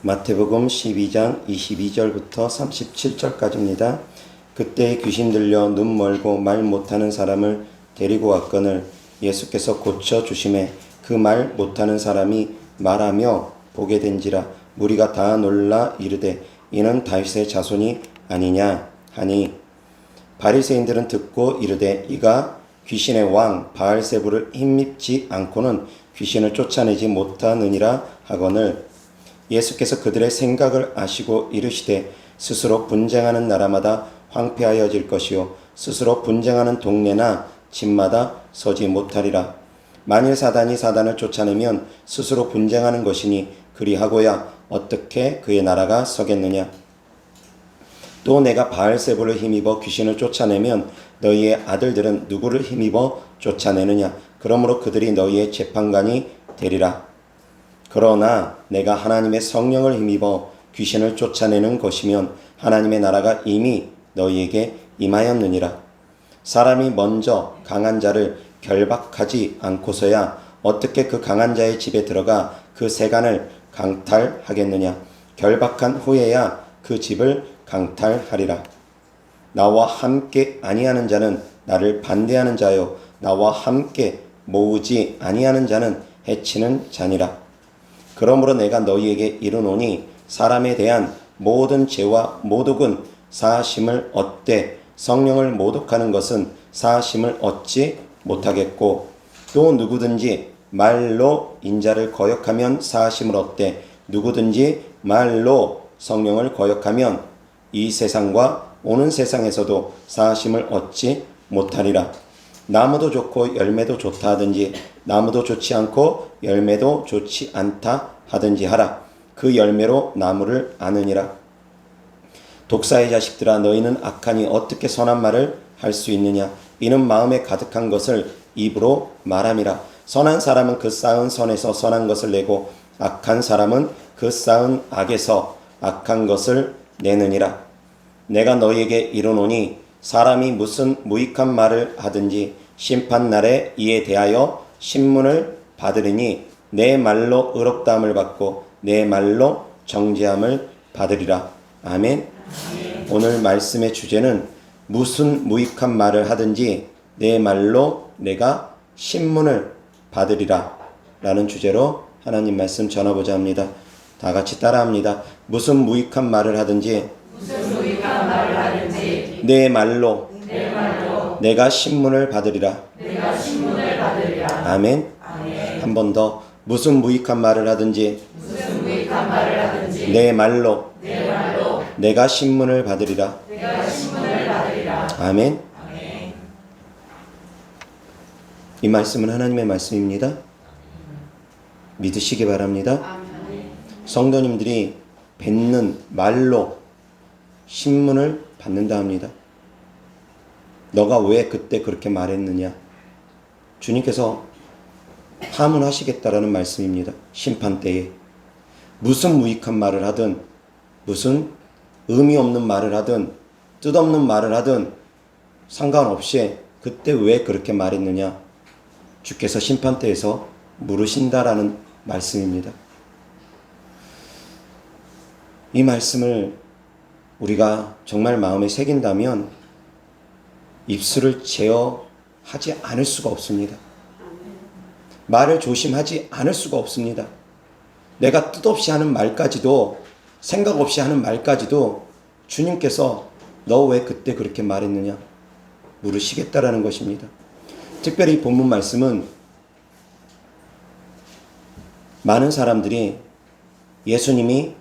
마태복음 12장 22절부터 37절까지입니다. 그때 귀신 들려 눈 멀고 말 못하는 사람을 데리고 왔거늘 예수께서 고쳐 주심에 그 말 못하는 사람이 말하며 보게 된지라. 무리가 다 놀라 이르되 이는 다윗의 자손이 아니냐 하니, 바리새인들은 듣고 이르되 이가 귀신의 왕 바알세불을 힘입지 않고는 귀신을 쫓아내지 못하느니라 하거늘, 예수께서 그들의 생각을 아시고 이르시되 스스로 분쟁하는 나라마다 황폐하여질 것이요 스스로 분쟁하는 동네나 집마다 서지 못하리라. 만일 사단이 사단을 쫓아내면 스스로 분쟁하는 것이니 그리하고야 어떻게 그의 나라가 서겠느냐. 또 내가 바알세불을 힘입어 귀신을 쫓아내면 너희의 아들들은 누구를 힘입어 쫓아내느냐. 그러므로 그들이 너희의 재판관이 되리라. 그러나 내가 하나님의 성령을 힘입어 귀신을 쫓아내는 것이면 하나님의 나라가 이미 너희에게 임하였느니라. 사람이 먼저 강한 자를 결박하지 않고서야 어떻게 그 강한 자의 집에 들어가 그 세간을 강탈하겠느냐. 결박한 후에야 그 집을 강탈하리라. 나와 함께 아니하는 자는 나를 반대하는 자요 나와 함께 모으지 아니하는 자는 해치는 자니라. 그러므로 내가 너희에게 이르노니 사람에 대한 모든 죄와 모독은 사하심을 얻되 성령을 모독하는 것은 사하심을 얻지 못하겠고, 또 누구든지 말로 인자를 거역하면 사하심을 얻되 누구든지 말로 성령을 거역하면 이 세상과 오는 세상에서도 사하심을 얻지 못하리라. 나무도 좋고 열매도 좋다 하든지 나무도 좋지 않고 열매도 좋지 않다 하든지 하라. 그 열매로 나무를 아느니라. 독사의 자식들아, 너희는 악하니 어떻게 선한 말을 할 수 있느냐. 이는 마음에 가득한 것을 입으로 말함이라. 선한 사람은 그 쌓은 선에서 선한 것을 내고 악한 사람은 그 쌓은 악에서 악한 것을 내느니라. 내가 너희에게 이르노니 사람이 무슨 무익한 말을 하든지 심판날에 이에 대하여 신문을 받으리니 내 말로 의롭다함을 받고 내 말로 정죄함을 받으리라. 아멘. 오늘 말씀의 주제는 무슨 무익한 말을 하든지 내 말로 내가 신문을 받으리라 라는 주제로 하나님 말씀 전하고자 합니다. 다 같이 따라합니다. 무슨 무익한 말을 하든지 내 말로 내가 신문을 받으리라. 아멘. 한 번 더. 무슨 무익한 말을 하든지 내 말로 내가 신문을 받으리라. 아멘. 이 말씀은 하나님의 말씀입니다. 믿으시기 바랍니다. 성도님들이 뱉는 말로 신문을 받는다 합니다. 너가 왜 그때 그렇게 말했느냐. 주님께서 하문하시겠다라는 말씀입니다. 심판 때에 무슨 무익한 말을 하든 무슨 의미 없는 말을 하든 뜻없는 말을 하든 상관없이 그때 왜 그렇게 말했느냐. 주께서 심판 때에서 물으신다라는 말씀입니다. 이 말씀을 우리가 정말 마음에 새긴다면 입술을 제어하지 않을 수가 없습니다. 말을 조심하지 않을 수가 없습니다. 내가 뜻없이 하는 말까지도, 생각 없이 하는 말까지도 주님께서 너 왜 그때 그렇게 말했느냐 물으시겠다라는 것입니다. 특별히 이 본문 말씀은 많은 사람들이 예수님이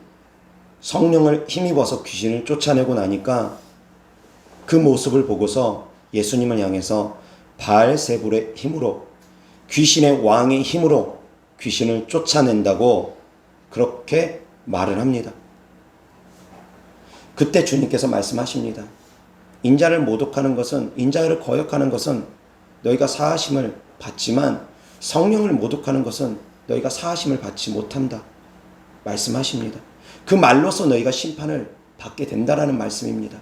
성령을 힘입어서 귀신을 쫓아내고 나니까 그 모습을 보고서 예수님을 향해서 바알세불의 힘으로, 귀신의 왕의 힘으로 귀신을 쫓아낸다고 그렇게 말을 합니다. 그때 주님께서 말씀하십니다. 인자를 모독하는 것은, 인자를 거역하는 것은 너희가 사하심을 받지만 성령을 모독하는 것은 너희가 사하심을 받지 못한다 말씀하십니다. 그 말로서 너희가 심판을 받게 된다라는 말씀입니다.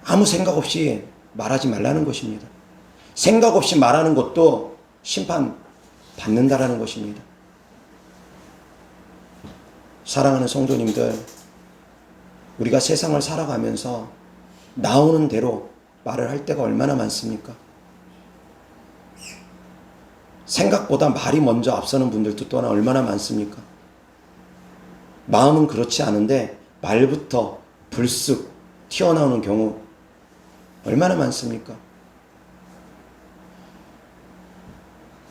아무 생각 없이 말하지 말라는 것입니다. 생각 없이 말하는 것도 심판 받는다라는 것입니다. 사랑하는 성도님들, 우리가 세상을 살아가면서 나오는 대로 말을 할 때가 얼마나 많습니까? 생각보다 말이 먼저 앞서는 분들도 또한 얼마나 많습니까? 마음은 그렇지 않은데 말부터 불쑥 튀어나오는 경우 얼마나 많습니까?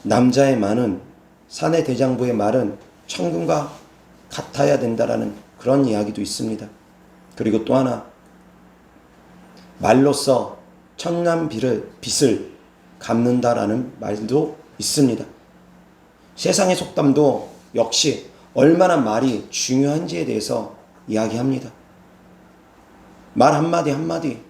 남자의 말은, 사내 대장부의 말은 천군과 같아야 된다라는 그런 이야기도 있습니다. 그리고 또 하나, 말로써 천냥 빚을 갚는다라는 말도 있습니다. 세상의 속담도 역시 얼마나 말이 중요한지에 대해서 이야기합니다. 말 한마디 한마디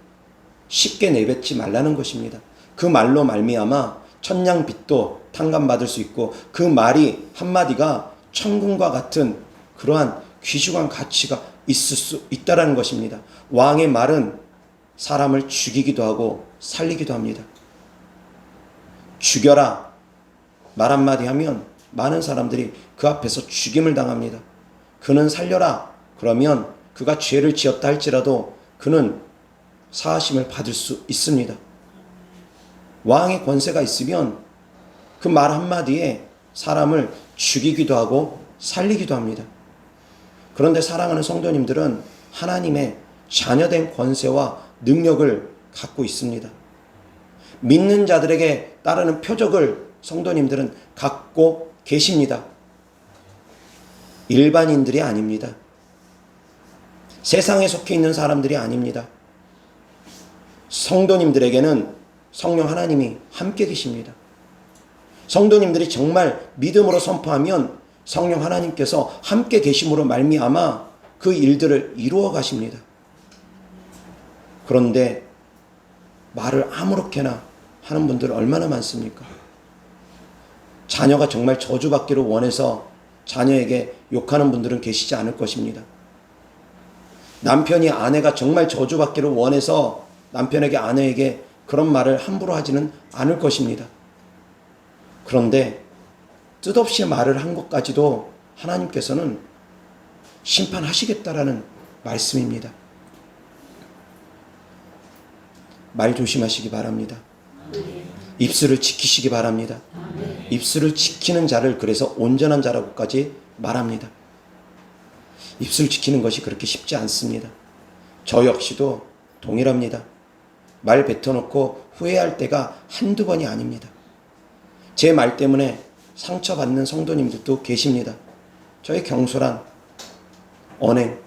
쉽게 내뱉지 말라는 것입니다. 그 말로 말미암아 천냥 빚도 탕감받을 수 있고, 그 말이 한마디가 천군과 같은 그러한 귀중한 가치가 있을 수 있다라는 것입니다. 왕의 말은 사람을 죽이기도 하고 살리기도 합니다. 죽여라 말 한마디 하면 많은 사람들이 그 앞에서 죽임을 당합니다. 그는 살려라 그러면 그가 죄를 지었다 할지라도 그는 사하심을 받을 수 있습니다. 왕의 권세가 있으면 그 말 한마디에 사람을 죽이기도 하고 살리기도 합니다. 그런데 사랑하는 성도님들은 하나님의 자녀된 권세와 능력을 갖고 있습니다. 믿는 자들에게 따르는 표적을 성도님들은 갖고 계십니다. 일반인들이 아닙니다. 세상에 속해 있는 사람들이 아닙니다. 성도님들에게는 성령 하나님이 함께 계십니다. 성도님들이 정말 믿음으로 선포하면 성령 하나님께서 함께 계심으로 말미암아 그 일들을 이루어 가십니다. 그런데 말을 아무렇게나 하는 분들 얼마나 많습니까? 자녀가 정말 저주받기를 원해서 자녀에게 욕하는 분들은 계시지 않을 것입니다. 남편이 아내가 정말 저주받기를 원해서 남편에게 아내에게 그런 말을 함부로 하지는 않을 것입니다. 그런데 뜻없이 말을 한 것까지도 하나님께서는 심판하시겠다라는 말씀입니다. 말 조심하시기 바랍니다. 입술을 지키시기 바랍니다. 입술을 지키는 자를 그래서 온전한 자라고까지 말합니다. 입술 지키는 것이 그렇게 쉽지 않습니다. 저 역시도 동일합니다. 말 뱉어놓고 후회할 때가 한두 번이 아닙니다. 제 말 때문에 상처받는 성도님들도 계십니다. 저의 경솔한 언행,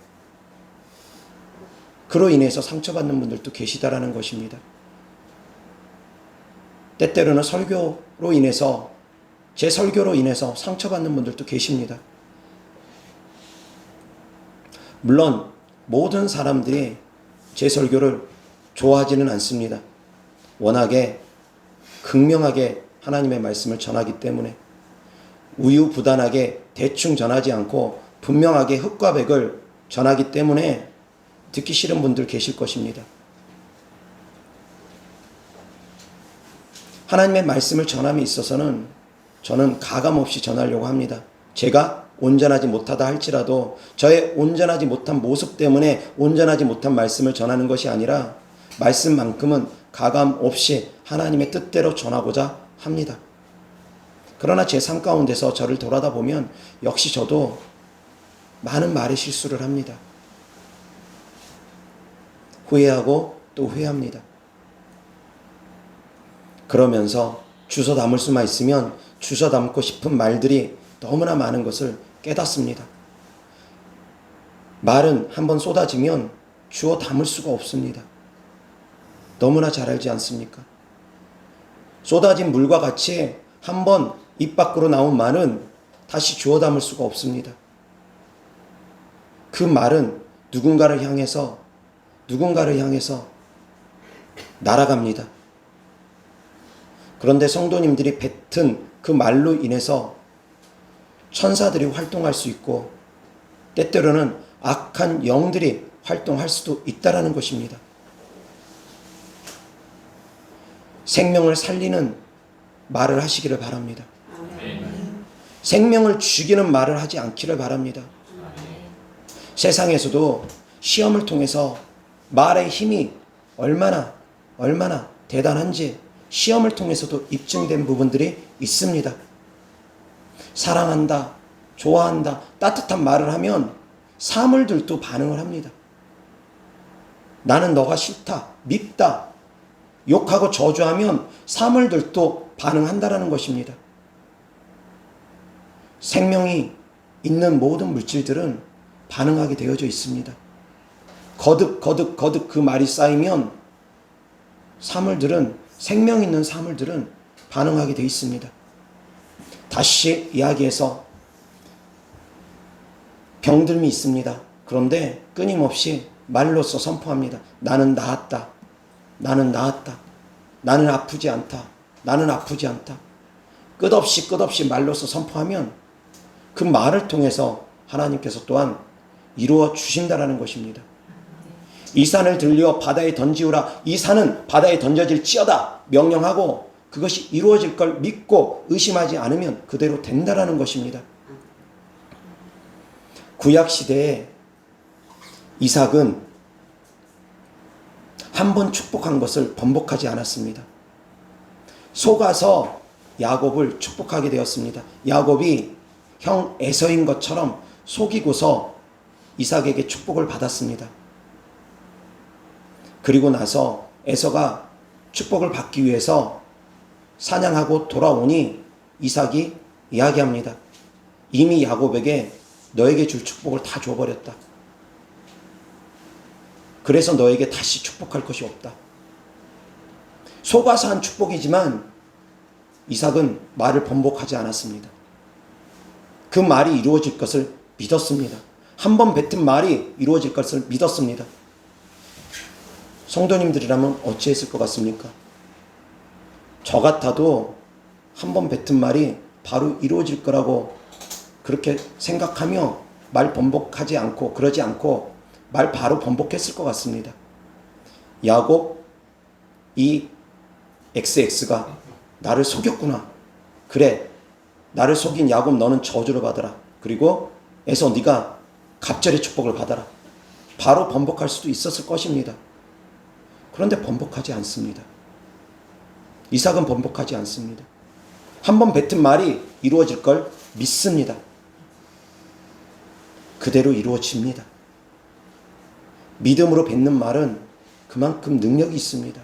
그로 인해서 상처받는 분들도 계시다라는 것입니다. 때때로는 설교로 인해서, 제 설교로 인해서 상처받는 분들도 계십니다. 물론 모든 사람들이 제 설교를 좋아하지는 않습니다. 워낙에 극명하게 하나님의 말씀을 전하기 때문에 우유부단하게 대충 전하지 않고 분명하게 흙과 백을 전하기 때문에 듣기 싫은 분들 계실 것입니다. 하나님의 말씀을 전함에 있어서는 저는 가감없이 전하려고 합니다. 제가 온전하지 못하다 할지라도 저의 온전하지 못한 모습 때문에 온전하지 못한 말씀을 전하는 것이 아니라 말씀만큼은 가감없이 하나님의 뜻대로 전하고자 합니다. 그러나 제 삶 가운데서 저를 돌아다 보면 역시 저도 많은 말의 실수를 합니다. 후회하고 또 후회합니다. 그러면서 주워 담을 수만 있으면 주워 담고 싶은 말들이 너무나 많은 것을 깨닫습니다. 말은 한번 쏟아지면 주워 담을 수가 없습니다. 너무나 잘 알지 않습니까? 쏟아진 물과 같이 한번 입 밖으로 나온 말은 다시 주워 담을 수가 없습니다. 그 말은 누군가를 향해서 날아갑니다. 그런데 성도님들이 뱉은 그 말로 인해서 천사들이 활동할 수 있고 때때로는 악한 영들이 활동할 수도 있다라는 것입니다. 생명을 살리는 말을 하시기를 바랍니다. 생명을 죽이는 말을 하지 않기를 바랍니다. 세상에서도 시험을 통해서 말의 힘이 얼마나 대단한지 시험을 통해서도 입증된 부분들이 있습니다. 사랑한다, 좋아한다, 따뜻한 말을 하면 사물들도 반응을 합니다. 나는 너가 싫다, 밉다, 욕하고 저주하면 사물들도 반응한다라는 것입니다. 생명이 있는 모든 물질들은 반응하게 되어져 있습니다. 거듭 그 말이 쌓이면 사물들은, 생명 있는 사물들은 반응하게 되어 있습니다. 다시 이야기해서 병들미 있습니다. 그런데 끊임없이 말로써 선포합니다. 나는 나았다. 나는 나았다. 나는 아프지 않다. 나는 아프지 않다. 끝없이 말로써 선포하면 그 말을 통해서 하나님께서 또한 이루어 주신다라는 것입니다. 이 산을 들려 바다에 던지우라. 이 산은 바다에 던져질지어다 명령하고 그것이 이루어질 걸 믿고 의심하지 않으면 그대로 된다라는 것입니다. 구약시대에 이삭은 한 번 축복한 것을 번복하지 않았습니다. 속아서 야곱을 축복하게 되었습니다. 야곱이 형 에서인 것처럼 속이고서 이삭에게 축복을 받았습니다. 그리고 나서 에서가 축복을 받기 위해서 사냥하고 돌아오니 이삭이 이야기합니다. 이미 야곱에게 너에게 줄 축복을 다 줘버렸다. 그래서 너에게 다시 축복할 것이 없다. 속아서 한 축복이지만 이삭은 말을 번복하지 않았습니다. 그 말이 이루어질 것을 믿었습니다. 한 번 뱉은 말이 이루어질 것을 믿었습니다. 성도님들이라면 어찌했을 것 같습니까? 저 같아도 한 번 뱉은 말이 바로 이루어질 거라고 그렇게 생각하며 말 번복하지 않고 그러지 않고 말 바로 번복했을 것 같습니다. 야곱, 이 XX가 나를 속였구나. 그래, 나를 속인 야곱 너는 저주를 받아라. 그리고 에서 네가 갑절의 축복을 받아라. 바로 번복할 수도 있었을 것입니다. 그런데 번복하지 않습니다. 이삭은 번복하지 않습니다. 한 번 뱉은 말이 이루어질 걸 믿습니다. 그대로 이루어집니다. 믿음으로 뱉는 말은 그만큼 능력이 있습니다.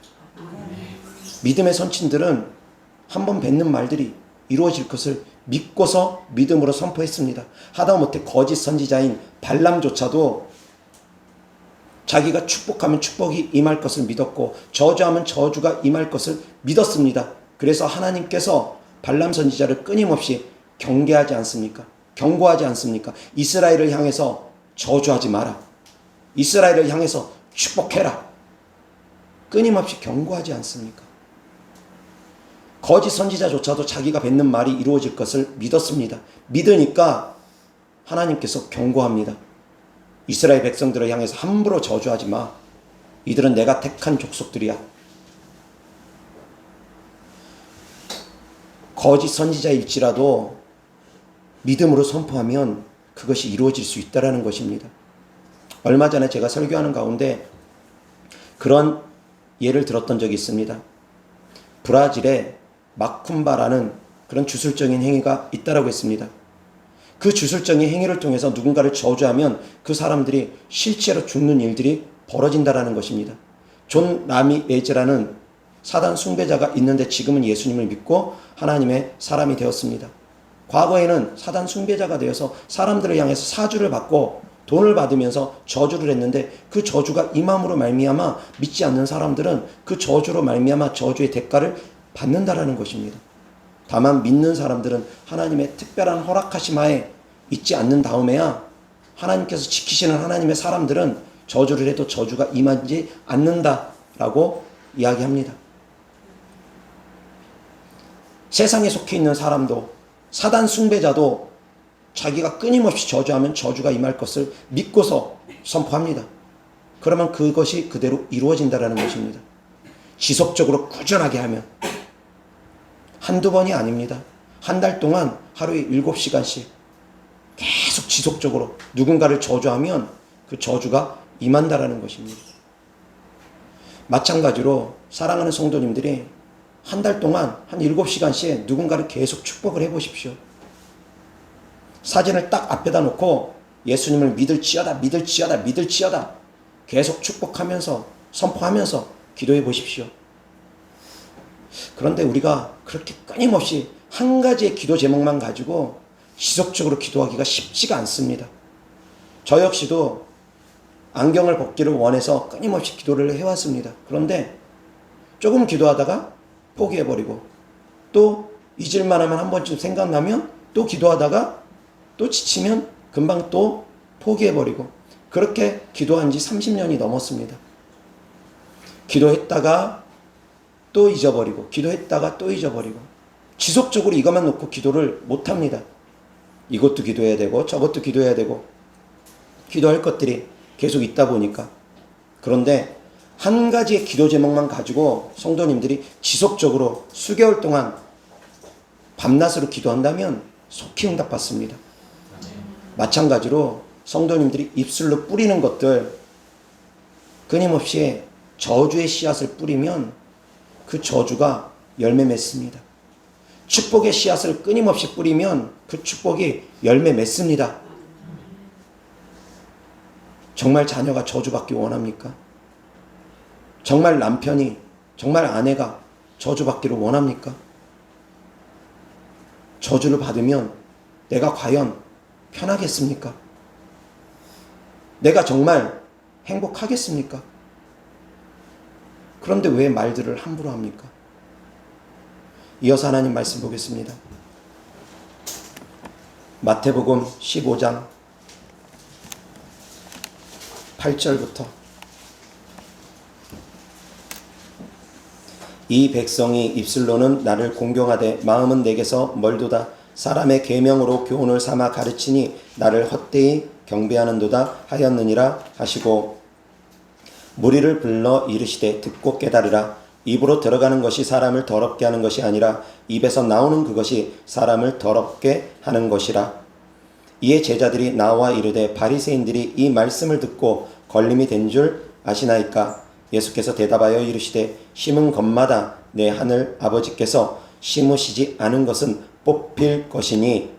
믿음의 선친들은 한 번 뱉는 말들이 이루어질 것을 믿고서 믿음으로 선포했습니다. 하다못해 거짓 선지자인 발람조차도 자기가 축복하면 축복이 임할 것을 믿었고 저주하면 저주가 임할 것을 믿었습니다. 그래서 하나님께서 발람 선지자를 끊임없이 경계하지 않습니까? 경고하지 않습니까? 이스라엘을 향해서 저주하지 마라. 이스라엘을 향해서 축복해라. 끊임없이 경고하지 않습니까? 거짓 선지자조차도 자기가 뱉는 말이 이루어질 것을 믿었습니다. 믿으니까 하나님께서 경고합니다. 이스라엘 백성들을 향해서 함부로 저주하지 마. 이들은 내가 택한 족속들이야. 거짓 선지자일지라도 믿음으로 선포하면 그것이 이루어질 수 있다는 것입니다. 얼마 전에 제가 설교하는 가운데 그런 예를 들었던 적이 있습니다. 브라질에 마쿰바라는 그런 주술적인 행위가 있다라고 했습니다. 그 주술적인 행위를 통해서 누군가를 저주하면 그 사람들이 실제로 죽는 일들이 벌어진다라는 것입니다. 존 라미레즈라는 사단 숭배자가 있는데 지금은 예수님을 믿고 하나님의 사람이 되었습니다. 과거에는 사단 숭배자가 되어서 사람들을 향해서 사주를 받고 돈을 받으면서 저주를 했는데 그 저주가 임함으로 말미암아 믿지 않는 사람들은 그 저주로 말미암아 저주의 대가를 받는다라는 것입니다. 다만 믿는 사람들은 하나님의 특별한 허락하심 하에 있지 않는 다음에야 하나님께서 지키시는 하나님의 사람들은 저주를 해도 저주가 임하지 않는다라고 이야기합니다. 세상에 속해 있는 사람도 사단 숭배자도 자기가 끊임없이 저주하면 저주가 임할 것을 믿고서 선포합니다. 그러면 그것이 그대로 이루어진다는 것입니다. 지속적으로 꾸준하게 하면 한두 번이 아닙니다. 한 달 동안 하루에 7시간씩 계속 지속적으로 누군가를 저주하면 그 저주가 임한다라는 것입니다. 마찬가지로 사랑하는 성도님들이 한 달 동안 한 7시간씩 누군가를 계속 축복을 해보십시오. 사진을 딱 앞에다 놓고 예수님을 믿을지어다, 믿을지어다, 믿을지어다 계속 축복하면서 선포하면서 기도해 보십시오. 그런데 우리가 그렇게 끊임없이 한 가지의 기도 제목만 가지고 지속적으로 기도하기가 쉽지가 않습니다. 저 역시도 안경을 벗기를 원해서 끊임없이 기도를 해왔습니다. 그런데 조금 기도하다가 포기해버리고 또 잊을만 하면 한 번쯤 생각나면 또 기도하다가 또 지치면 금방 또 포기해버리고 그렇게 기도한 지 30년이 넘었습니다. 기도했다가 또 잊어버리고 기도했다가 또 잊어버리고 지속적으로 이것만 놓고 기도를 못합니다. 이것도 기도해야 되고 저것도 기도해야 되고 기도할 것들이 계속 있다 보니까. 그런데 한 가지의 기도 제목만 가지고 성도님들이 지속적으로 수개월 동안 밤낮으로 기도한다면 속히 응답받습니다. 마찬가지로 성도님들이 입술로 뿌리는 것들 끊임없이 저주의 씨앗을 뿌리면 그 저주가 열매 맺습니다. 축복의 씨앗을 끊임없이 뿌리면 그 축복이 열매 맺습니다. 정말 자녀가 저주받기 원합니까? 정말 남편이, 정말 아내가 저주받기를 원합니까? 저주를 받으면 내가 과연 편하겠습니까? 내가 정말 행복하겠습니까? 그런데 왜 말들을 함부로 합니까? 이어서 하나님 말씀 보겠습니다. 마태복음 15장 8절부터 이 백성이 입술로는 나를 공경하되 마음은 내게서 멀도다. 사람의 계명으로 교훈을 삼아 가르치니 나를 헛되이 경배하는도다 하였느니라 하시고 무리를 불러 이르시되 듣고 깨달으라. 입으로 들어가는 것이 사람을 더럽게 하는 것이 아니라 입에서 나오는 그것이 사람을 더럽게 하는 것이라. 이에 제자들이 나와 이르되 바리새인들이 이 말씀을 듣고 걸림이 된 줄 아시나이까? 예수께서 대답하여 이르시되 심은 것마다 내 하늘 아버지께서 심으시지 않은 것은 뽑힐 것이니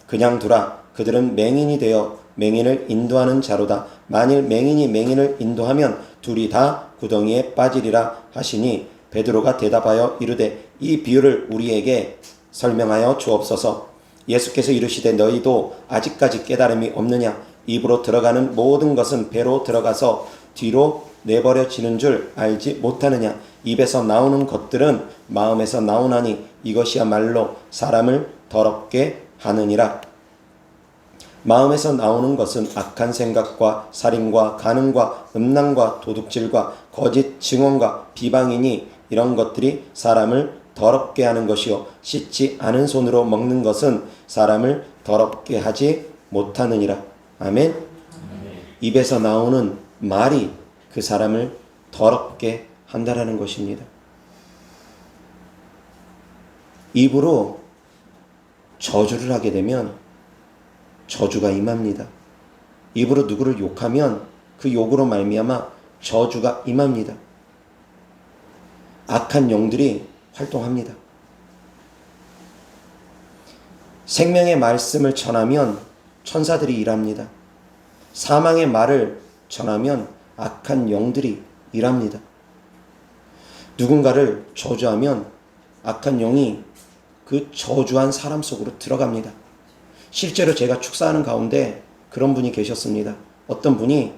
그냥 두라. 그들은 맹인이 되어 맹인을 인도하는 자로다. 만일 맹인이 맹인을 인도하면 둘이 다 구덩이에 빠지리라 하시니 베드로가 대답하여 이르되 이 비유를 우리에게 설명하여 주옵소서. 예수께서 이르시되 너희도 아직까지 깨달음이 없느냐? 입으로 들어가는 모든 것은 배로 들어가서 뒤로 내버려지는 줄 알지 못하느냐? 입에서 나오는 것들은 마음에서 나오나니 이것이야말로 사람을 더럽게 하느니라. 마음에서 나오는 것은 악한 생각과 살인과 간음과 음란과 도둑질과 거짓 증언과 비방이니 이런 것들이 사람을 더럽게 하는 것이요 씻지 않은 손으로 먹는 것은 사람을 더럽게 하지 못하느니라. 아멘. 입에서 나오는 말이 그 사람을 더럽게 한다라는 것입니다. 입으로 저주를 하게 되면 저주가 임합니다. 입으로 누구를 욕하면 그 욕으로 말미암아 저주가 임합니다. 악한 영들이 활동합니다. 생명의 말씀을 전하면 천사들이 일합니다. 사망의 말을 전하면 악한 영들이 일합니다. 누군가를 저주하면 악한 영이 그 저주한 사람 속으로 들어갑니다. 실제로 제가 축사하는 가운데 그런 분이 계셨습니다. 어떤 분이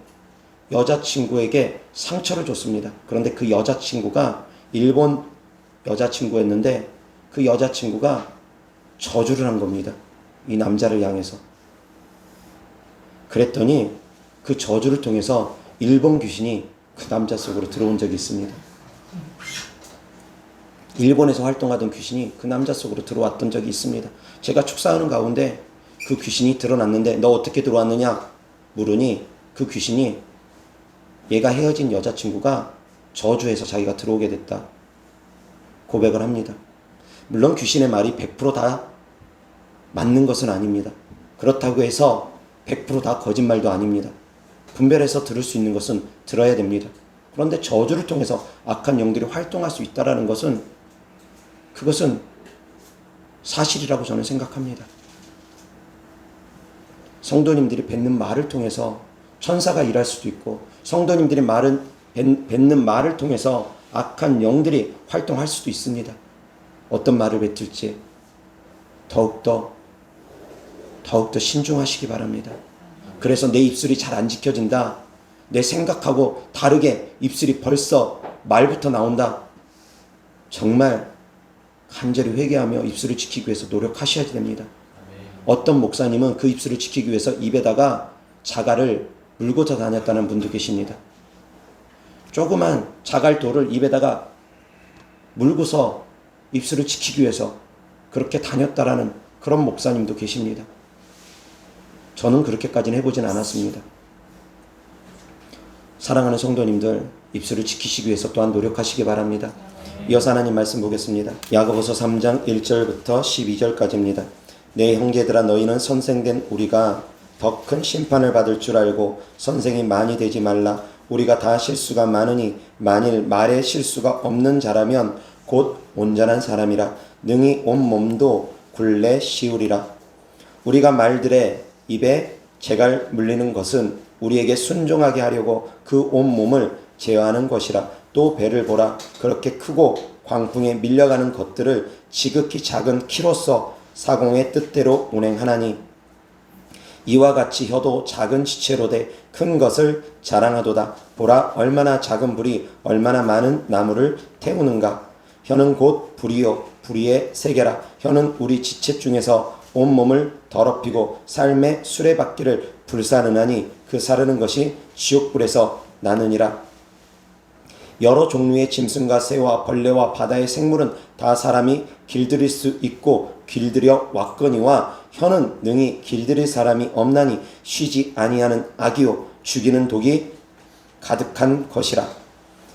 여자친구에게 상처를 줬습니다. 그런데 그 여자친구가 일본 여자친구였는데 그 여자친구가 저주를 한 겁니다. 이 남자를 향해서. 그랬더니 그 저주를 통해서 일본 귀신이 그 남자 속으로 들어온 적이 있습니다. 일본에서 활동하던 귀신이 그 남자 속으로 들어왔던 적이 있습니다. 제가 축사하는 가운데 그 귀신이 드러났는데 너 어떻게 들어왔느냐 물으니 그 귀신이 얘가 헤어진 여자친구가 저주해서 자기가 들어오게 됐다 고백을 합니다. 물론 귀신의 말이 100%다 맞는 것은 아닙니다. 그렇다고 해서 100%다 거짓말도 아닙니다. 분별해서 들을 수 있는 것은 들어야 됩니다. 그런데 저주를 통해서 악한 영들이 활동할 수 있다는 것은 그것은 사실이라고 저는 생각합니다. 성도님들이 뱉는 말을 통해서 천사가 일할 수도 있고, 성도님들이 뱉는 말을 통해서 악한 영들이 활동할 수도 있습니다. 어떤 말을 뱉을지 더욱더 신중하시기 바랍니다. 그래서 내 입술이 잘 안 지켜진다, 내 생각하고 다르게 입술이 벌써 말부터 나온다, 정말 간절히 회개하며 입술을 지키기 위해서 노력하셔야 됩니다. 어떤 목사님은 그 입술을 지키기 위해서 입에다가 자갈을 물고 다녔다는 분도 계십니다. 조그만 자갈돌을 입에다가 물고서 입술을 지키기 위해서 그렇게 다녔다라는 그런 목사님도 계십니다. 저는 그렇게까지는 해보진 않았습니다. 사랑하는 성도님들, 입술을 지키시기 위해서 또한 노력하시기 바랍니다. 이어서 하나님 말씀 보겠습니다. 야고보서 3장 1절부터 12절까지입니다. 내 형제들아, 너희는 선생된 우리가 더 큰 심판을 받을 줄 알고 선생이 많이 되지 말라. 우리가 다 실수가 많으니 만일 말에 실수가 없는 자라면 곧 온전한 사람이라 능히 온 몸도 굴레 씌우리라. 우리가 말들의 입에 재갈 물리는 것은 우리에게 순종하게 하려고 그 온 몸을 제어하는 것이라. 또 배를 보라. 그렇게 크고 광풍에 밀려가는 것들을 지극히 작은 키로서 사공의 뜻대로 운행하나니 이와 같이 혀도 작은 지체로 돼 큰 것을 자랑하도다. 보라, 얼마나 작은 불이 얼마나 많은 나무를 태우는가. 혀는 곧 불이요 불의의 세계라. 혀는 우리 지체 중에서 온몸을 더럽히고 삶의 수레바퀴를 불사르나니 그 사르는 것이 지옥불에서 나느니라. 여러 종류의 짐승과 새와 벌레와 바다의 생물은 다 사람이 길들일 수 있고 길들여 왔거니와 혀는 능히 길들일 사람이 없나니 쉬지 아니하는 악이요 죽이는 독이 가득한 것이라.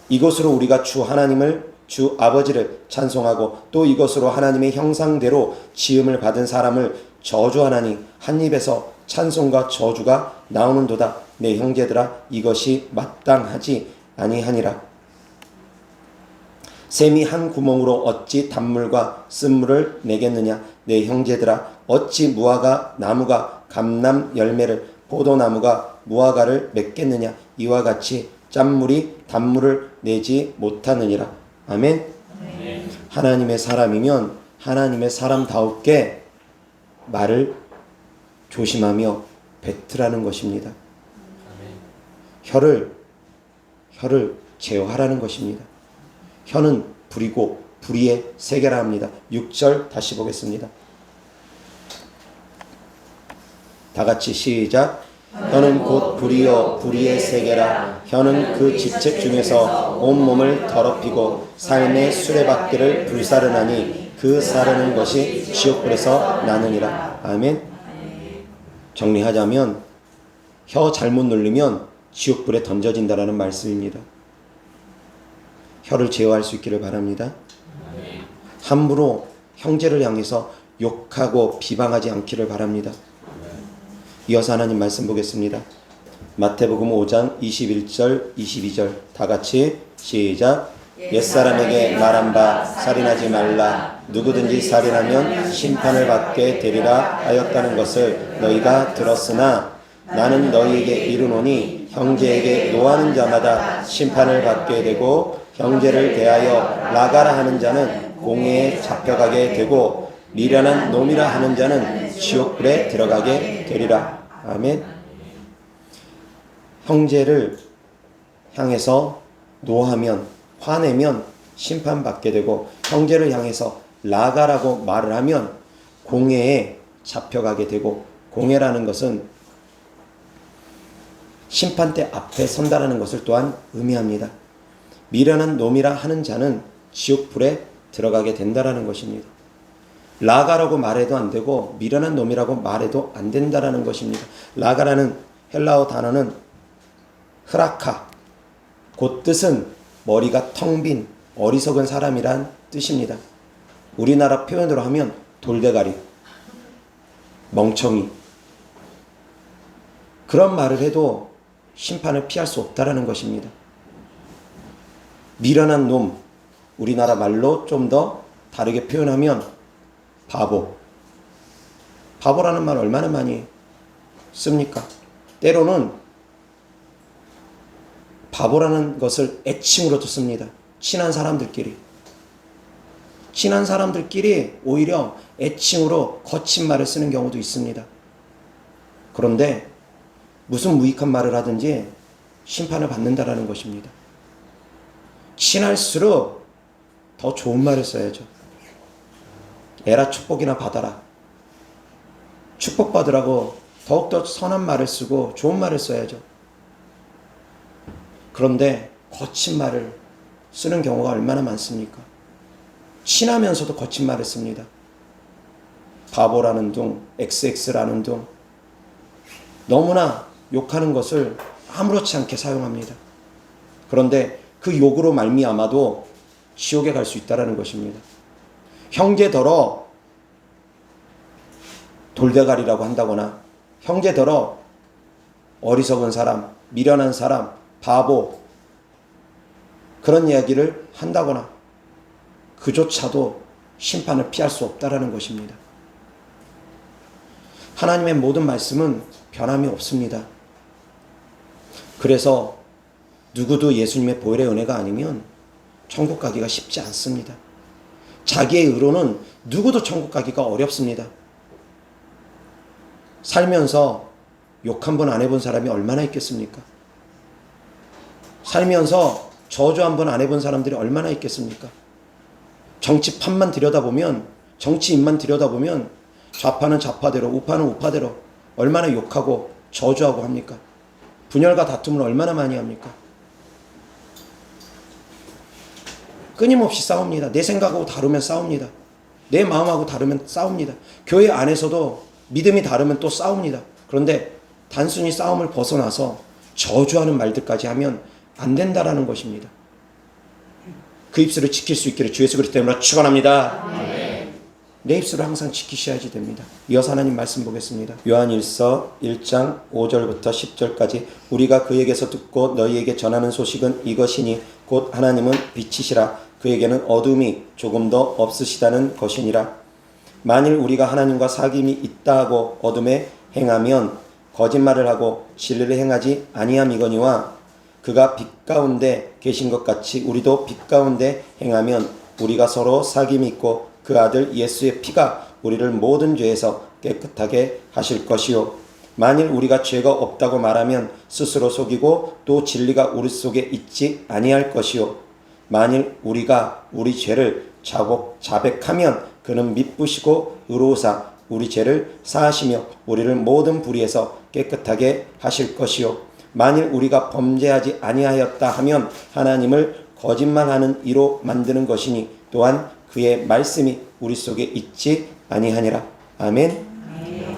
이것으로 우리가 주 하나님을 주 아버지를 찬송하고 또 이것으로 하나님의 형상대로 지음을 받은 사람을 저주하나니 한 입에서 찬송과 저주가 나오는도다. 내 형제들아, 이것이 마땅하지 아니하니라. 샘이 한 구멍으로 어찌 단물과 쓴물을 내겠느냐. 내 형제들아, 어찌 무화과 나무가 감람 열매를 포도나무가 무화과를 맺겠느냐. 이와 같이 짠물이 단물을 내지 못하느니라. 아멘. 네. 하나님의 사람이면 하나님의 사람다웠게 말을 조심하며 뱉으라는 것입니다. 혀를 제어하라는 것입니다. 혀는 불이고 불의의 세계라 합니다. 6절 다시 보겠습니다. 다 같이 시작. 혀는 곧 불이요 불의의 세계라. 혀는 그 지체 중에서 온몸을 더럽히고 삶의 수레바퀴를 불사르나니 그 사르는 것이 지옥불에서 나느니라. 아멘. 정리하자면 혀 잘못 누르면 지옥불에 던져진다라는 말씀입니다. 혀를 제어할 수 있기를 바랍니다. 함부로 형제를 향해서 욕하고 비방하지 않기를 바랍니다. 이어서 하나님 말씀 보겠습니다. 마태복음 5장 21절 22절 다 같이 시작. 옛사람에게 말한 바 살인하지 말라. 누구든지 살인하면 심판을 받게 되리라 하였다는 것을 너희가 들었으나 나는 너희에게 이르노니 형제에게 노하는 자마다 심판을 받게 되고 형제를 대하여 나가라 하는 자는 공회에 잡혀가게 되고 미련한 놈이라 하는 자는 지옥불에 들어가게 되리라. 아멘. 형제를 향해서 노하면 화내면 심판받게 되고 형제를 향해서 나가라고 말을 하면 공회에 잡혀가게 되고, 공회라는 것은 심판대 앞에 선다라는 것을 또한 의미합니다. 미련한 놈이라 하는 자는 지옥불에 들어가게 된다라는 것입니다. 라가라고 말해도 안 되고 미련한 놈이라고 말해도 안 된다라는 것입니다. 라가라는 헬라어 단어는 흐라카, 곧 뜻은 머리가 텅 빈 어리석은 사람이란 뜻입니다. 우리나라 표현으로 하면 돌대가리, 멍청이, 그런 말을 해도 심판을 피할 수 없다라는 것입니다. 미련한 놈, 우리나라 말로 좀 더 다르게 표현하면 바보. 바보라는 말 얼마나 많이 씁니까? 때로는 바보라는 것을 애칭으로도 씁니다. 친한 사람들끼리 오히려 애칭으로 거친 말을 쓰는 경우도 있습니다. 그런데 무슨 무익한 말을 하든지 심판을 받는다라는 것입니다. 친할수록 더 좋은 말을 써야죠. 에라 축복이나 받아라. 축복받으라고 더욱더 선한 말을 쓰고 좋은 말을 써야죠. 그런데 거친 말을 쓰는 경우가 얼마나 많습니까? 친하면서도 거친 말을 씁니다. 바보라는 둥, XX라는 둥, 너무나 욕하는 것을 아무렇지 않게 사용합니다. 그런데 그 욕으로 말미암아도 지옥에 갈 수 있다는 것입니다. 형제더러 돌대가리라고 한다거나, 형제더러 어리석은 사람, 미련한 사람, 바보, 그런 이야기를 한다거나 그조차도 심판을 피할 수 없다라는 것입니다. 하나님의 모든 말씀은 변함이 없습니다. 그래서 누구도 예수님의 보혈의 은혜가 아니면 천국 가기가 쉽지 않습니다. 자기의 의로는 누구도 천국 가기가 어렵습니다. 살면서 욕 한 번 안 해본 사람이 얼마나 있겠습니까? 살면서 저주 한 번 안 해본 사람들이 얼마나 있겠습니까? 정치판만 들여다보면, 정치인만 들여다보면 좌파는 좌파대로, 우파는 우파대로 얼마나 욕하고 저주하고 합니까? 분열과 다툼을 얼마나 많이 합니까? 끊임없이 싸웁니다. 내 생각하고 다르면 싸웁니다. 내 마음하고 다르면 싸웁니다. 교회 안에서도 믿음이 다르면 또 싸웁니다. 그런데 단순히 싸움을 벗어나서 저주하는 말들까지 하면 안 된다라는 것입니다. 그 입술을 지킬 수 있기를 주 예수 그리스도 이름으로 축원합니다. 내 입술을 항상 지키셔야지 됩니다. 이어서 하나님 말씀 보겠습니다. 요한일서 1장 5절부터 10절까지 우리가 그에게서 듣고 너희에게 전하는 소식은 이것이니 곧 하나님은 빛이시라 그에게는 어둠이 조금 더 없으시다는 것이니라. 만일 우리가 하나님과 사귐이 있다 하고 어둠에 행하면 거짓말을 하고 진리를 행하지 아니함이거니와 그가 빛 가운데 계신 것 같이 우리도 빛 가운데 행하면 우리가 서로 사귐이 있고 그 아들 예수의 피가 우리를 모든 죄에서 깨끗하게 하실 것이요. 만일 우리가 죄가 없다고 말하면 스스로 속이고 또 진리가 우리 속에 있지 아니할 것이요. 만일 우리가 우리 죄를 자백하면 그는 미쁘시고 의로우사 우리 죄를 사하시며 우리를 모든 불의에서 깨끗하게 하실 것이요. 만일 우리가 범죄하지 아니하였다 하면 하나님을 거짓말하는 이로 만드는 것이니 또한 그의 말씀이 우리 속에 있지 아니하니라. 아멘.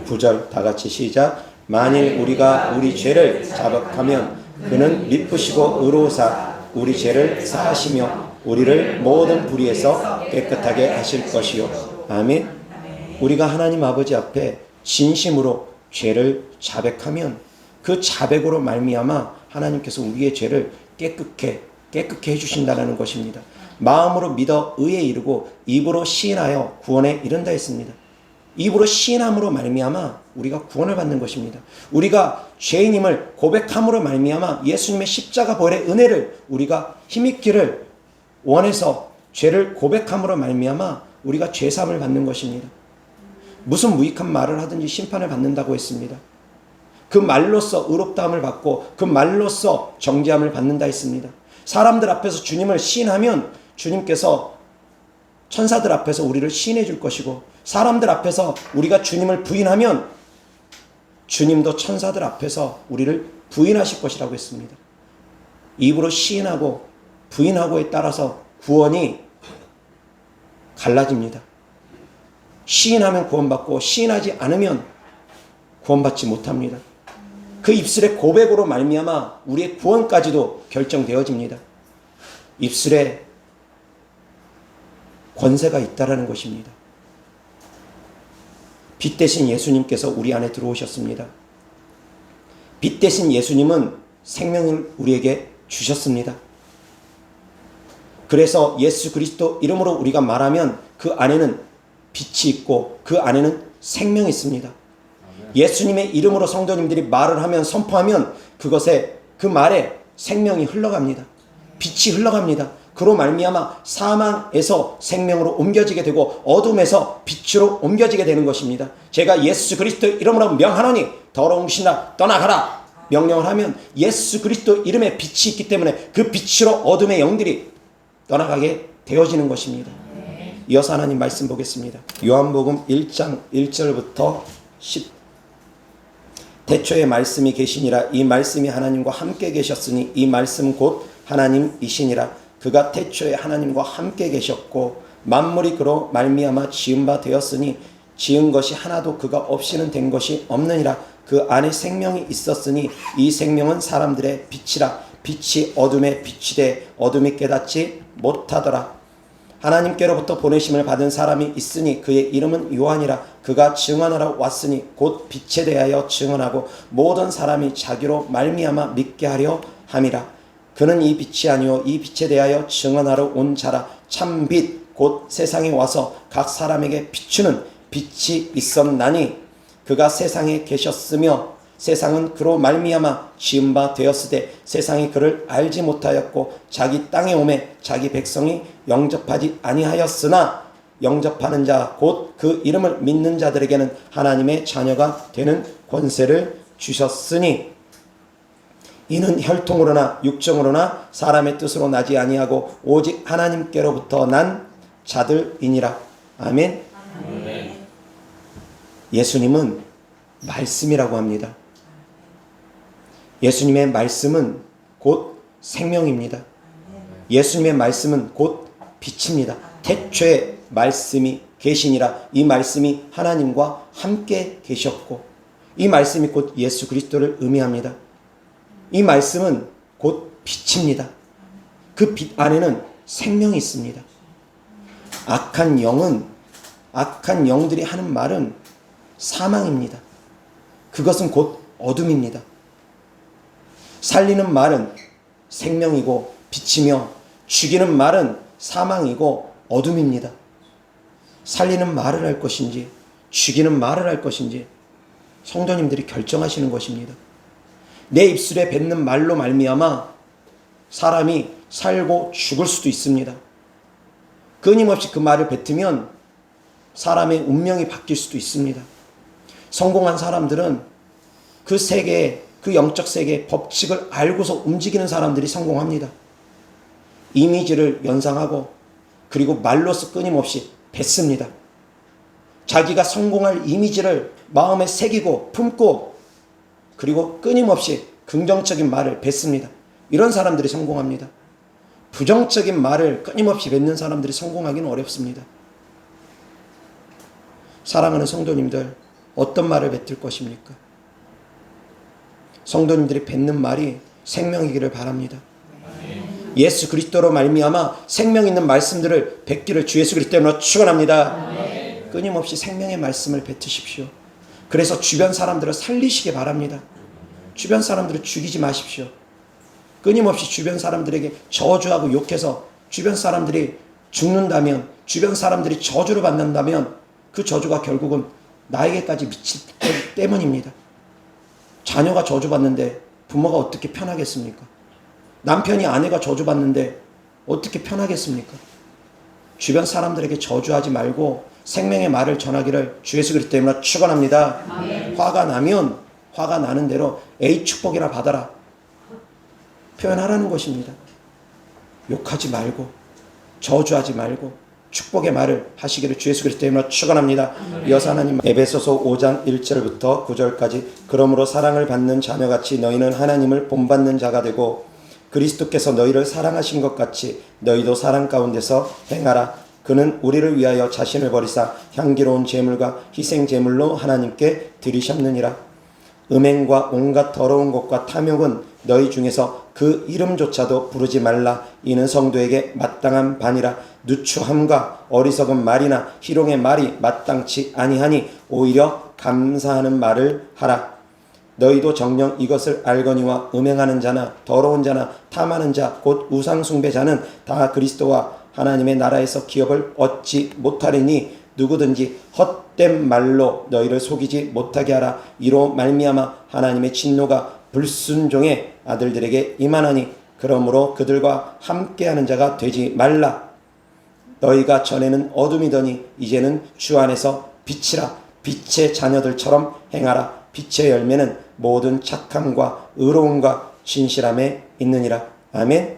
9절 다 같이 시작. 만일 우리가 우리 죄를 자백하면 그는 미쁘시고 의로우사 우리 죄를 사하시며 우리를 모든 불의에서 깨끗하게 하실 것이요. 아멘. 우리가 하나님 아버지 앞에 진심으로 죄를 자백하면 그 자백으로 말미암아 하나님께서 우리의 죄를 깨끗게 해주신다는 것입니다. 마음으로 믿어 의에 이르고 입으로 시인하여 구원에 이른다 했습니다. 입으로 시인함으로 말미암아 우리가 구원을 받는 것입니다. 우리가 죄인임을 고백함으로 말미암아 예수님의 십자가 보혈의 은혜를 우리가 힘입기를 원해서 죄를 고백함으로 말미암아 우리가 죄사함을 받는 것입니다. 무슨 무익한 말을 하든지 심판을 받는다고 했습니다. 그 말로써 의롭다함을 받고 그 말로써 정죄함을 받는다 했습니다. 사람들 앞에서 주님을 시인하면 주님께서 천사들 앞에서 우리를 시인해 줄 것이고 사람들 앞에서 우리가 주님을 부인하면 주님도 천사들 앞에서 우리를 부인하실 것이라고 했습니다. 입으로 시인하고 부인하고에 따라서 구원이 갈라집니다. 시인하면 구원받고 시인하지 않으면 구원받지 못합니다. 그 입술의 고백으로 말미암아 우리의 구원까지도 결정되어집니다. 입술에 권세가 있다라는 것입니다. 빛 대신 예수님께서 우리 안에 들어오셨습니다. 빛 대신 예수님은 생명을 우리에게 주셨습니다. 그래서 예수 그리스도 이름으로 우리가 말하면 그 안에는 빛이 있고 그 안에는 생명이 있습니다. 예수님의 이름으로 성도님들이 말을 하면, 선포하면 그것에, 그 말에 생명이 흘러갑니다. 빛이 흘러갑니다. 그로 말미암아 사망에서 생명으로 옮겨지게 되고 어둠에서 빛으로 옮겨지게 되는 것입니다. 제가 예수 그리스도 이름으로 명하노니 더러운 귀신아 떠나가라 명령을 하면 예수 그리스도 이름에 빛이 있기 때문에 그 빛으로 어둠의 영들이 떠나가게 되어지는 것입니다. 이어서 하나님 말씀 보겠습니다. 요한복음 1장 1절부터 10. 태초에 말씀이 계시니라. 이 말씀이 하나님과 함께 계셨으니 이 말씀 곧 하나님이시니라. 그가 태초에 하나님과 함께 계셨고 만물이 그로 말미암아 지은 바 되었으니 지은 것이 하나도 그가 없이는 된 것이 없느니라. 그 안에 생명이 있었으니 이 생명은 사람들의 빛이라. 빛이 어둠에 비치되 어둠이 깨닫지 못하더라. 하나님께로부터 보내심을 받은 사람이 있으니 그의 이름은 요한이라. 그가 증언하러 왔으니 곧 빛에 대하여 증언하고 모든 사람이 자기로 말미암아 믿게 하려 함이라. 그는 이 빛이 아니요 이 빛에 대하여 증언하러 온 자라. 참 빛 곧 세상에 와서 각 사람에게 비추는 빛이 있었나니 그가 세상에 계셨으며 세상은 그로 말미암아 지은 바 되었으되 세상이 그를 알지 못하였고 자기 땅에 오매 자기 백성이 영접하지 아니하였으나 영접하는 자 곧 그 이름을 믿는 자들에게는 하나님의 자녀가 되는 권세를 주셨으니 이는 혈통으로나 육정으로나 사람의 뜻으로 나지 아니하고 오직 하나님께로부터 난 자들이니라. 아멘. 아멘. 예수님은 말씀이라고 합니다. 예수님의 말씀은 곧 생명입니다. 예수님의 말씀은 곧 빛입니다. 태초에 말씀이 계시니라. 이 말씀이 하나님과 함께 계셨고 이 말씀이 곧 예수 그리스도를 의미합니다. 이 말씀은 곧 빛입니다. 그 빛 안에는 생명이 있습니다. 악한 영들이 하는 말은 사망입니다. 그것은 곧 어둠입니다. 살리는 말은 생명이고 빛이며 죽이는 말은 사망이고 어둠입니다. 살리는 말을 할 것인지 죽이는 말을 할 것인지 성도님들이 결정하시는 것입니다. 내 입술에 뱉는 말로 말미암아 사람이 살고 죽을 수도 있습니다. 끊임없이 그 말을 뱉으면 사람의 운명이 바뀔 수도 있습니다. 성공한 사람들은 그 세계의, 그 영적 세계의 법칙을 알고서 움직이는 사람들이 성공합니다. 이미지를 연상하고 그리고 말로서 끊임없이 뱉습니다. 자기가 성공할 이미지를 마음에 새기고 품고 그리고 끊임없이 긍정적인 말을 뱉습니다. 이런 사람들이 성공합니다. 부정적인 말을 끊임없이 뱉는 사람들이 성공하기는 어렵습니다. 사랑하는 성도님들, 어떤 말을 뱉을 것입니까? 성도님들이 뱉는 말이 생명이기를 바랍니다. 예수 그리스도로 말미암아 생명 있는 말씀들을 뱉기를 주 예수 그리스도로 축원합니다. 끊임없이 생명의 말씀을 뱉으십시오. 그래서 주변 사람들을 살리시기 바랍니다. 주변 사람들을 죽이지 마십시오. 끊임없이 주변 사람들에게 저주하고 욕해서 주변 사람들이 죽는다면, 주변 사람들이 저주를 받는다면 그 저주가 결국은 나에게까지 미칠 때문입니다. 자녀가 저주받는데 부모가 어떻게 편하겠습니까? 남편이 아내가 저주받는데 어떻게 편하겠습니까? 주변 사람들에게 저주하지 말고 생명의 말을 전하기를 주 예수 그리스도 이름으로 축원합니다. 화가 나면 화가 나는 대로 에이 축복이나 받아라 표현하라는 것입니다. 욕하지 말고 저주하지 말고 축복의 말을 하시기를 주 예수 그리스도 이름으로 축원합니다. 이어서 하나님 에베소서 5장 1절부터 9절까지 그러므로 사랑을 받는 자녀같이 너희는 하나님을 본받는 자가 되고 그리스도께서 너희를 사랑하신 것 같이 너희도 사랑 가운데서 행하라. 그는 우리를 위하여 자신을 버리사 향기로운 제물과 희생 제물로 하나님께 드리셨느니라. 음행과 온갖 더러운 것과 탐욕은 너희 중에서 그 이름조차도 부르지 말라. 이는 성도에게 마땅한 반이라. 누추함과 어리석은 말이나 희롱의 말이 마땅치 아니하니 오히려 감사하는 말을 하라. 너희도 정녕 이것을 알거니와 음행하는 자나 더러운 자나 탐하는 자 곧 우상 숭배자는 다 그리스도와 하나님의 나라에서 기업을 얻지 못하리니 누구든지 헛된 말로 너희를 속이지 못하게 하라. 이로 말미암아 하나님의 진노가 불순종의 아들들에게 임하나니 그러므로 그들과 함께하는 자가 되지 말라. 너희가 전에는 어둠이더니 이제는 주 안에서 빛이라. 빛의 자녀들처럼 행하라. 빛의 열매는 모든 착함과 의로움과 진실함에 있느니라. 아멘.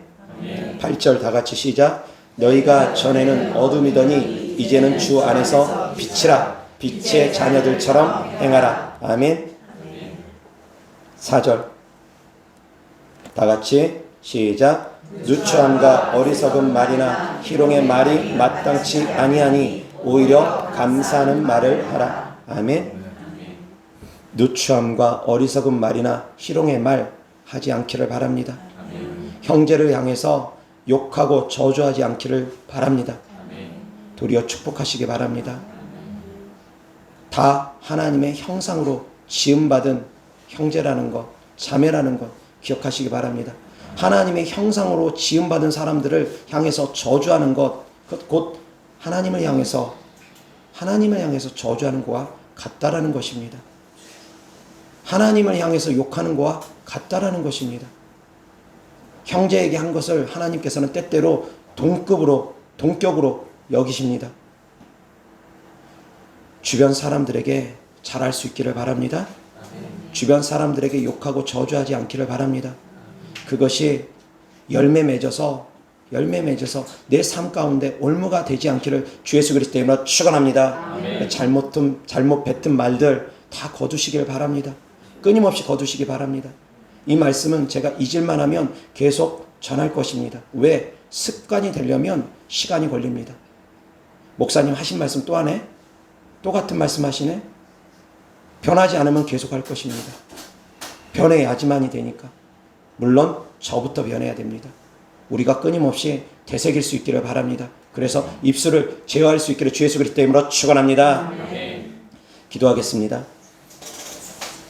8절 다 같이 시작. 너희가 전에는 어둠이더니 이제는 주 안에서 빛이라. 빛의 자녀들처럼 행하라. 아멘. 4절 다 같이 시작. 누추함과 어리석은 말이나 희롱의 말이 마땅치 아니하니 오히려 감사하는 말을 하라. 아멘. 누추함과 어리석은 말이나 희롱의 말 하지 않기를 바랍니다. 형제를 향해서 욕하고 저주하지 않기를 바랍니다. 도리어 축복하시기 바랍니다. 다 하나님의 형상으로 지음받은 형제라는 것, 자매라는 것 기억하시기 바랍니다. 하나님의 형상으로 지음받은 사람들을 향해서 저주하는 것, 곧 하나님을 향해서 저주하는 것과 같다라는 것입니다. 하나님을 향해서 욕하는 것과 같다라는 것입니다. 형제에게 한 것을 하나님께서는 때때로 동격으로 여기십니다. 주변 사람들에게 잘할 수 있기를 바랍니다. 주변 사람들에게 욕하고 저주하지 않기를 바랍니다. 그것이 열매 맺어서 내 삶 가운데 올무가 되지 않기를 주 예수 그리스도의 이름으로 축원합니다. 잘못 뱉은 말들 다 거두시길 바랍니다. 끊임없이 거두시기 바랍니다. 이 말씀은 제가 잊을만 하면 계속 전할 것입니다. 왜? 습관이 되려면 시간이 걸립니다. 목사님 하신 말씀 또 하네? 또 같은 말씀 하시네? 변하지 않으면 계속 할 것입니다. 변해야지만이 되니까. 물론 저부터 변해야 됩니다. 우리가 끊임없이 되새길 수 있기를 바랍니다. 그래서 입술을 제어할 수 있기를 주 예수 그리스도의 이름으로 축원합니다. 기도하겠습니다.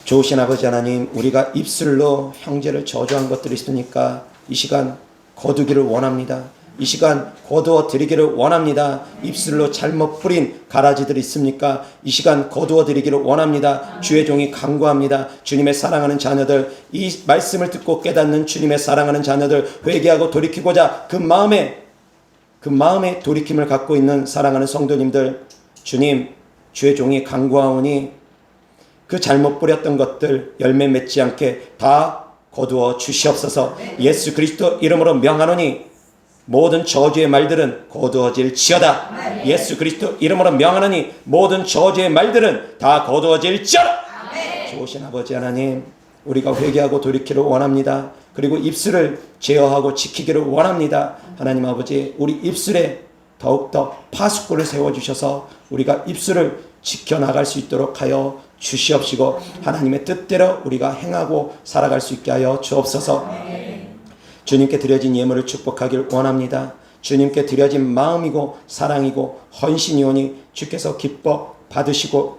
좋으신 아버지 하나님, 우리가 입술로 형제를 저주한 것들이 있으니까 이 시간 거두기를 원합니다. 이 시간 거두어 드리기를 원합니다. 입술로 잘못 뿌린 가라지들이 있습니까? 이 시간 거두어 드리기를 원합니다. 주의 종이 간구합니다. 주님의 사랑하는 자녀들, 이 말씀을 듣고 깨닫는 주님의 사랑하는 자녀들, 회개하고 돌이키고자 그 마음에 돌이킴을 갖고 있는 사랑하는 성도님들, 주님, 주의 종이 간구하오니 그 잘못 뿌렸던 것들 열매 맺지 않게 다 거두어 주시옵소서. 예수 그리스도 이름으로 명하노니 모든 저주의 말들은 거두어질지어다. 예수 그리스도 이름으로 명하노니 모든 저주의 말들은 다 거두어질지어다. 좋으신 아버지 하나님, 우리가 회개하고 돌이키를 원합니다. 그리고 입술을 제어하고 지키기를 원합니다. 하나님 아버지, 우리 입술에 더욱더 파수꾼을 세워주셔서 우리가 입술을 지켜나갈 수 있도록 하여 주시옵시고 하나님의 뜻대로 우리가 행하고 살아갈 수 있게 하여 주옵소서. 주님께 드려진 예물을 축복하길 원합니다. 주님께 드려진 마음이고 사랑이고 헌신이오니 주께서 기뻐 받으시고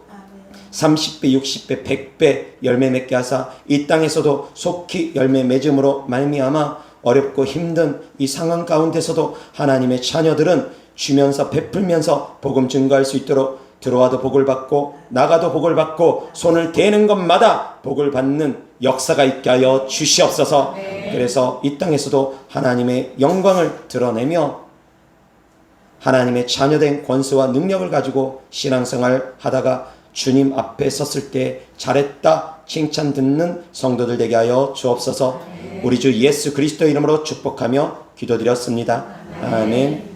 30배, 60배, 100배 열매 맺게 하사 이 땅에서도 속히 열매 맺음으로 말미암아 어렵고 힘든 이 상황 가운데서도 하나님의 자녀들은 주면서 베풀면서 복음 증거할 수 있도록 들어와도 복을 받고 나가도 복을 받고 손을 대는 것마다 복을 받는 역사가 있게 하여 주시옵소서. 그래서 이 땅에서도 하나님의 영광을 드러내며 하나님의 자녀된 권세와 능력을 가지고 신앙생활 하다가 주님 앞에 섰을 때 잘했다 칭찬 듣는 성도들 되게 하여 주옵소서. 우리 주 예수 그리스도 이름으로 축복하며 기도드렸습니다. 아멘.